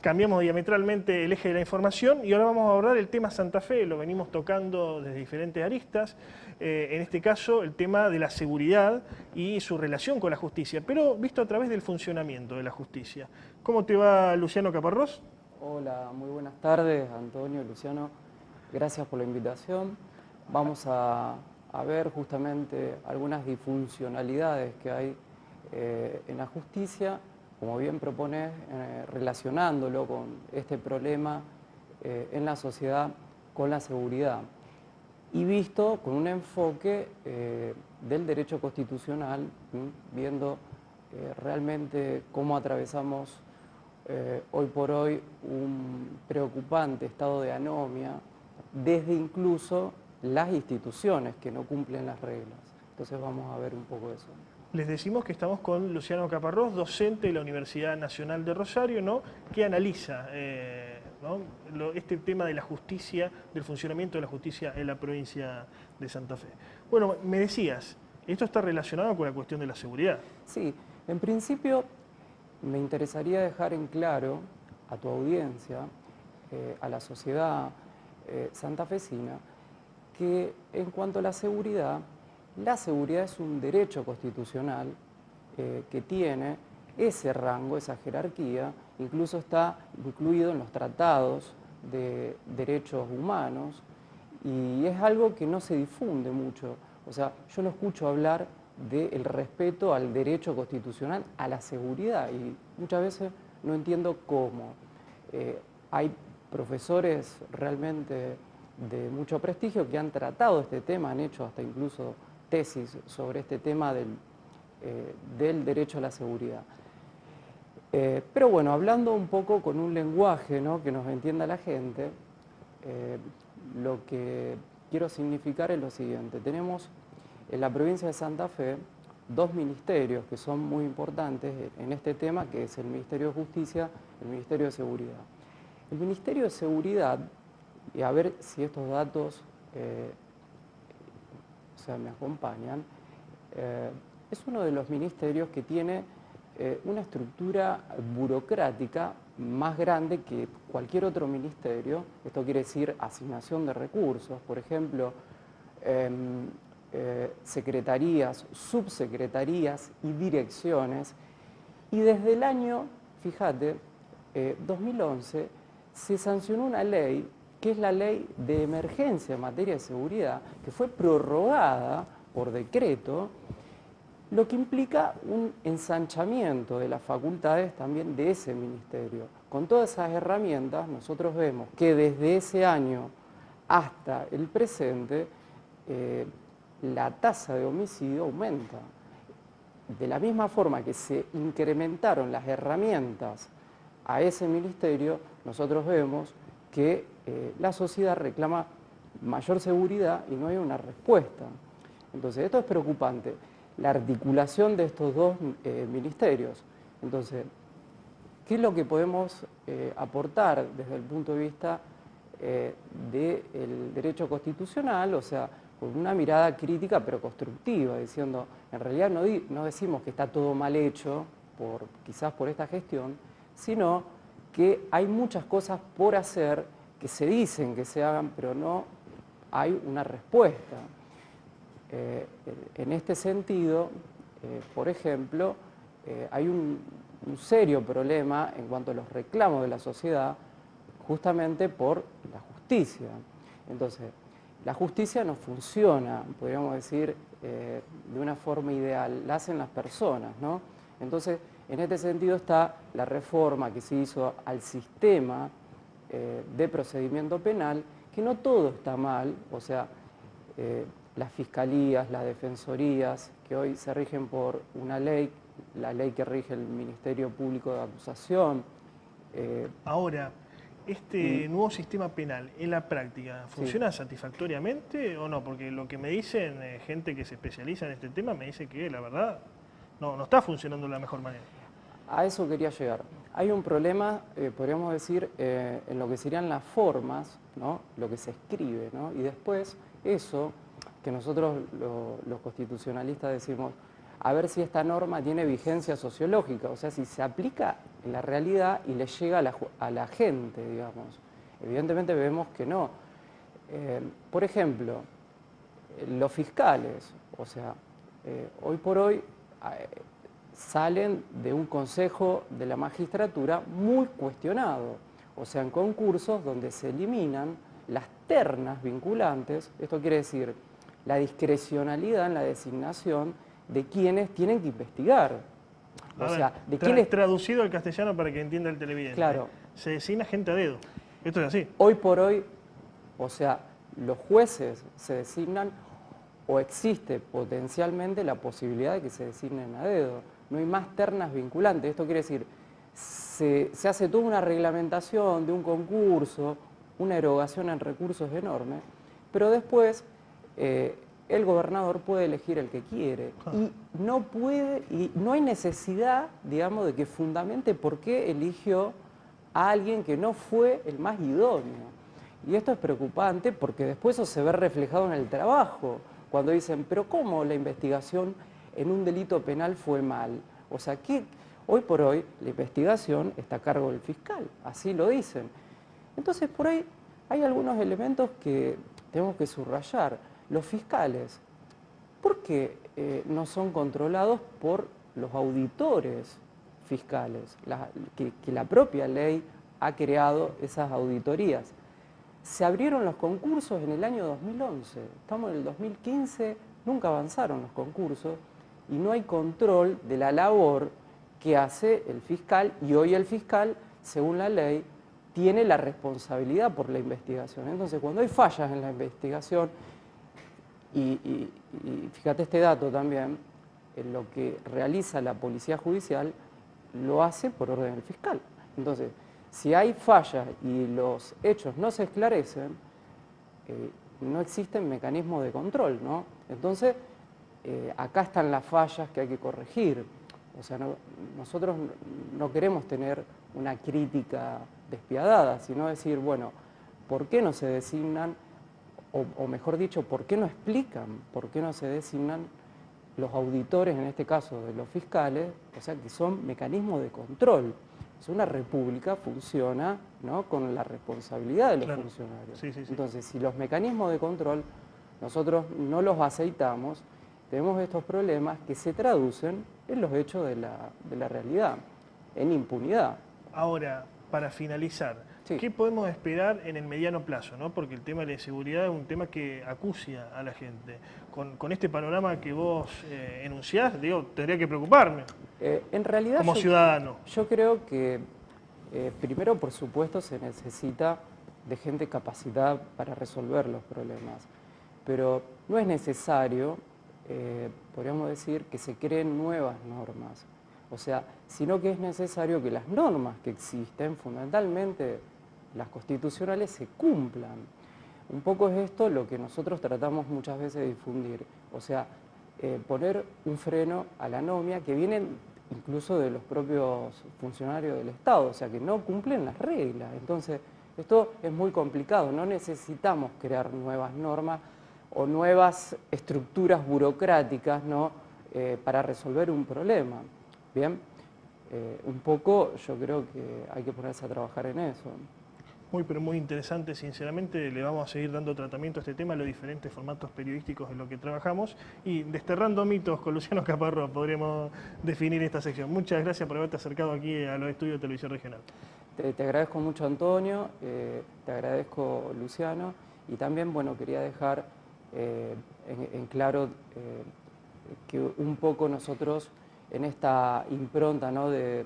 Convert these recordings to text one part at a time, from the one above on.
Cambiamos diametralmente el eje de la información y ahora vamos a abordar el tema Santa Fe, lo venimos tocando desde diferentes aristas, en este caso el tema de la seguridad y su relación con la justicia, pero visto a través del funcionamiento de la justicia. ¿Cómo te va, Luciano Caparrós? Hola, muy buenas tardes, Antonio, Luciano. Gracias por la invitación. Vamos a ver justamente algunas disfuncionalidades que hay en la justicia, como bien propones, relacionándolo con este problema en la sociedad con la seguridad. Y visto con un enfoque del derecho constitucional, viendo realmente cómo atravesamos hoy por hoy un preocupante estado de anomia, desde incluso las instituciones que no cumplen las reglas. Entonces vamos a ver un poco eso. Les decimos que estamos con Luciano Caparrós, docente de la Universidad Nacional de Rosario, ¿no?, que analiza este tema de la justicia, del funcionamiento de la justicia en la provincia de Santa Fe. Bueno, me decías, esto está relacionado con la cuestión de la seguridad. Sí, en principio me interesaría dejar en claro a tu audiencia, a la sociedad santafesina, que en cuanto a la seguridad es un derecho constitucional que tiene ese rango, esa jerarquía, incluso está incluido en los tratados de derechos humanos y es algo que no se difunde mucho. O sea, yo no escucho hablar del respeto al derecho constitucional, a la seguridad, y muchas veces no entiendo cómo. Hay profesores realmente de mucho prestigio que han tratado este tema, han hecho hasta incluso tesis sobre este tema del derecho a la seguridad. Pero bueno, hablando un poco con un lenguaje, ¿no?, que nos entienda la gente, lo que quiero significar es lo siguiente. Tenemos en la provincia de Santa Fe dos ministerios que son muy importantes en este tema, que es el Ministerio de Justicia y el Ministerio de Seguridad. El Ministerio de Seguridad, y a ver si estos datos me acompañan, es uno de los ministerios que tiene una estructura burocrática más grande que cualquier otro ministerio. Esto quiere decir asignación de recursos, por ejemplo, secretarías, subsecretarías y direcciones. Y desde el año, fíjate, 2011, se sancionó una ley, que es la Ley de Emergencia en materia de seguridad, que fue prorrogada por decreto, lo que implica un ensanchamiento de las facultades también de ese ministerio. Con todas esas herramientas, nosotros vemos que desde ese año hasta el presente, la tasa de homicidio aumenta. De la misma forma que se incrementaron las herramientas a ese ministerio, nosotros vemos que la sociedad reclama mayor seguridad y no hay una respuesta. Entonces, esto es preocupante, la articulación de estos dos ministerios. Entonces, ¿qué es lo que podemos aportar desde el punto de vista del derecho constitucional? O sea, con una mirada crítica pero constructiva, diciendo, en realidad no decimos que está todo mal hecho, quizás por esta gestión, sino que hay muchas cosas por hacer que se dicen que se hagan, pero no hay una respuesta. En este sentido, por ejemplo, hay un serio problema en cuanto a los reclamos de la sociedad, justamente por la justicia. Entonces, la justicia no funciona, podríamos decir, de una forma ideal, la hacen las personas, ¿no? Entonces, en este sentido está la reforma que se hizo al sistema de procedimiento penal, que no todo está mal, o sea, las fiscalías, las defensorías, que hoy se rigen por una ley, la ley que rige el Ministerio Público de Acusación. Ahora, ¿este nuevo sistema penal en la práctica funciona Sí. satisfactoriamente o no? Porque lo que me dicen gente que se especializa en este tema me dice que la verdad no está funcionando de la mejor manera. A eso quería llegar. Hay un problema, podríamos decir, en lo que serían las formas, ¿no?, lo que se escribe, ¿no? Y después eso, que nosotros los constitucionalistas decimos, a ver si esta norma tiene vigencia sociológica, o sea, si se aplica en la realidad y le llega a la gente, digamos. Evidentemente vemos que no. Por ejemplo, los fiscales, o sea, hoy por hoy salen de un consejo de la magistratura muy cuestionado, o sea, en concursos donde se eliminan las ternas vinculantes, esto quiere decir la discrecionalidad en la designación de quienes tienen que investigar. O sea, de quienes... Traducido al castellano para que entienda el televidente. Claro. Se designa gente a dedo. Esto es así. Hoy por hoy, o sea, los jueces se designan o existe potencialmente la posibilidad de que se designen a dedo. No hay más ternas vinculantes. Esto quiere decir, se hace toda una reglamentación de un concurso, una erogación en recursos enorme, pero después el gobernador puede elegir el que quiere y no hay necesidad, digamos, de que fundamente por qué eligió a alguien que no fue el más idóneo. Y esto es preocupante porque después eso se ve reflejado en el trabajo, cuando dicen, pero ¿cómo la investigación en un delito penal fue mal? O sea, que hoy por hoy la investigación está a cargo del fiscal, así lo dicen. Entonces, por ahí hay algunos elementos que tenemos que subrayar. Los fiscales, ¿por qué no son controlados por los auditores fiscales? Que la propia ley ha creado esas auditorías. Se abrieron los concursos en el año 2011, estamos en el 2015, nunca avanzaron los concursos y no hay control de la labor que hace el fiscal, y hoy el fiscal, según la ley, tiene la responsabilidad por la investigación. Entonces, cuando hay fallas en la investigación, y fíjate este dato también, en lo que realiza la policía judicial lo hace por orden del fiscal. Entonces, si hay fallas y los hechos no se esclarecen, no existen mecanismos de control, ¿no? Entonces, acá están las fallas que hay que corregir. O sea, nosotros no queremos tener una crítica despiadada, sino decir, bueno, ¿por qué no se designan, o mejor dicho, por qué no explican, por qué no se designan los auditores, en este caso de los fiscales, o sea, que son mecanismos de control? O sea, una república funciona, ¿no?, con la responsabilidad de los funcionarios. Sí, sí, sí. Entonces, si los mecanismos de control nosotros no los aceitamos, tenemos estos problemas que se traducen en los hechos de la realidad, en impunidad. Ahora, para finalizar, sí, ¿qué podemos esperar en el mediano plazo, ¿no? Porque el tema de la inseguridad es un tema que acucia a la gente. Con este panorama que vos enunciás, digo, tendría que preocuparme en realidad, como ciudadano. Yo creo que primero, por supuesto, se necesita de gente capacitada para resolver los problemas, pero no es necesario, podríamos decir, que se creen nuevas normas. O sea, sino que es necesario que las normas que existen, fundamentalmente las constitucionales, se cumplan. Un poco es esto lo que nosotros tratamos muchas veces de difundir. O sea, poner un freno a la anomia que vienen incluso de los propios funcionarios del Estado, o sea, que no cumplen las reglas. Entonces, esto es muy complicado. No necesitamos crear nuevas normas o nuevas estructuras burocráticas, ¿no?, para resolver un problema. Bien, un poco yo creo que hay que ponerse a trabajar en eso. Pero muy interesante, sinceramente. Le vamos a seguir dando tratamiento a este tema en los diferentes formatos periodísticos en los que trabajamos. Y desterrando mitos con Luciano Caparrós podríamos definir esta sección. Muchas gracias por haberte acercado aquí a los estudios de Televisión Regional. Te agradezco mucho, Antonio, te agradezco, Luciano, y también, bueno, quería dejar en claro que un poco nosotros en esta impronta, ¿no?, de,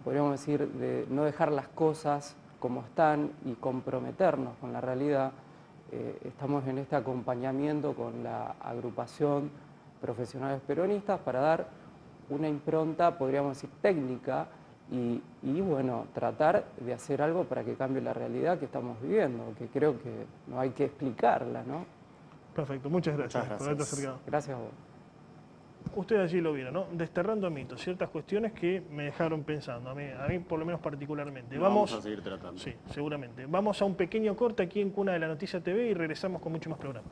podríamos decir, de no dejar las cosas como están y comprometernos con la realidad, estamos en este acompañamiento con la agrupación Profesionales Peronistas para dar una impronta, podríamos decir, técnica y bueno, tratar de hacer algo para que cambie la realidad que estamos viviendo, que creo que no hay que explicarla, ¿no? Perfecto, muchas gracias por haberte acercado. Gracias a vos. Ustedes allí lo vieron, ¿no? Desterrando mitos, ciertas cuestiones que me dejaron pensando, a mí por lo menos particularmente. Vamos a seguir tratando. Sí, seguramente. Vamos a un pequeño corte aquí en Cuna de la Noticia TV y regresamos con mucho más programa.